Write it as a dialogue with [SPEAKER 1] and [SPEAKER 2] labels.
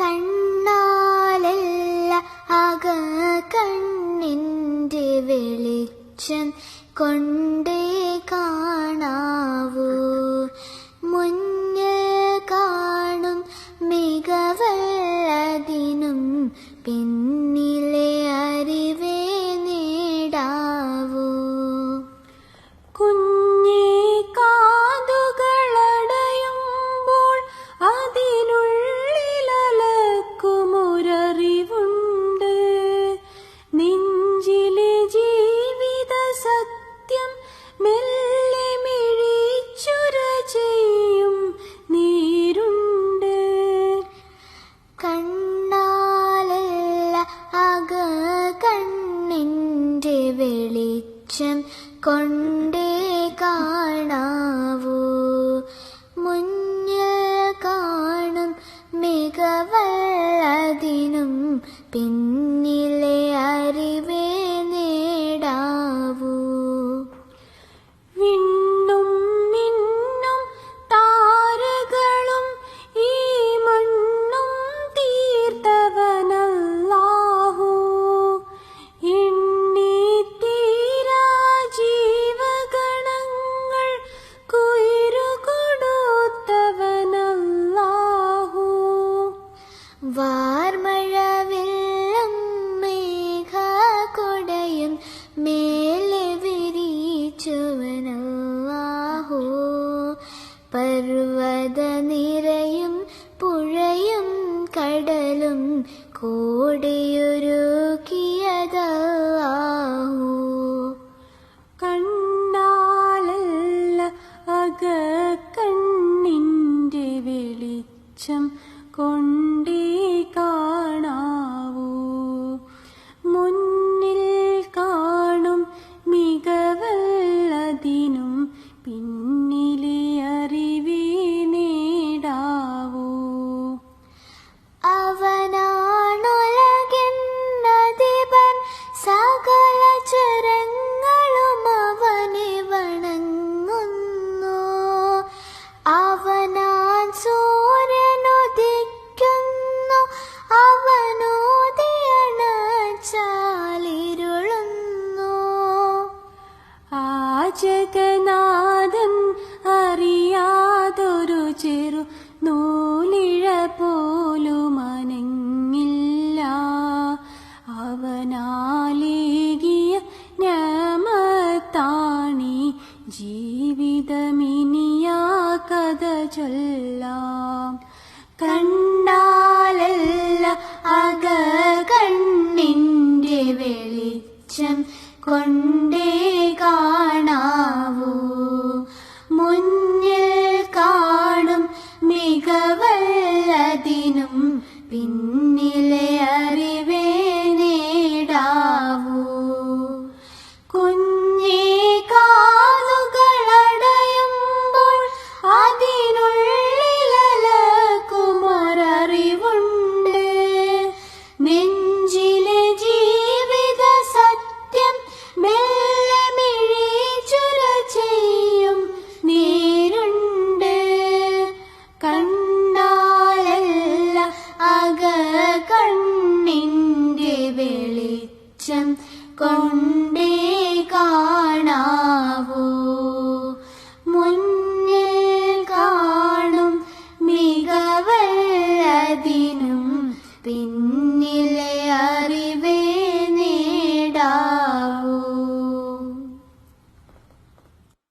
[SPEAKER 1] കണ്ണാലല്ല അക കണ്ണിൻ്റെ വെളിച്ചം കൊണ്ടേ കാണാവൂ. മുന്നിൽ കാണും മികവല്ലതിനും പിന്നിലെ അറിവേ നേടാവൂ.
[SPEAKER 2] കുഞ്ഞി കാതുകളടയുമ്പോൾ അതിനുള്ളിലലക്കുമൊരറിവുണ്ട്. നെഞ്ചിലെ ജീവിത സത്യം മെല്ലെ മിഴിച്ചുര ചെയ്യും നേരുണ്ട്.
[SPEAKER 1] കണ്ണാലല്ല അക കണ്ണിൻ്റെ വെളിച്ചം കൊണ്ടേ കാണാവൂ. മുന്നിൽ കാണും മികവല്ലതിനും പിന്നിലെ അറിവേ നേടാവൂ.
[SPEAKER 2] വിണ്ണും മിന്നും താരകളും ഈ മണ്ണും തീർത്തവനല്ലാഹു. എണ്ണിത്തീരാ ജീവഗണങ്ങൾ കുയിരു കൊടുത്തവനല്ലാഹു.
[SPEAKER 1] വാർമഴവില്ലും മേഘകൊടയും മേലെ വിരിച്ചവനല്ലാഹു. പർവ്വതനിരയും പുഴയും കടലും കോടിയൊരുക്കിയതല്ലാഹു.
[SPEAKER 2] കണ്ണാലല്ല അക കണ്ണിൻ്റെ വെളിച്ചം കൊണ്ടേ കാണാവൂ. മുന്നിൽ കാണും മികവല്ലതിനും പിന്നിലെ അറിവേ നേടാവൂ.
[SPEAKER 1] അവനാണുലകിന്നധിപൻ, സകല ചരങ്ങളും അവനെ വണങ്ങുന്നു. അവനാൻ സൂര്യനുദിക്കുന്നു, അവനോദയണച്ചാലിരുളുന്നു.
[SPEAKER 2] ആ ജഗന്നാഥൻ അറിയാതൊരു ചെറു നൂലിഴ പോലും അനങ്ങില്ല. അവനാലേകിയ നമത്താണി ജീവിതമിനിയാ കഥ ചൊല്ലാം. കണ്ടാലല്ല അക കണ്ണിൻ്റെ വെളിച്ചം കൊണ്ടേ കാണാവൂ. മുന്നിൽ കാണും മികവ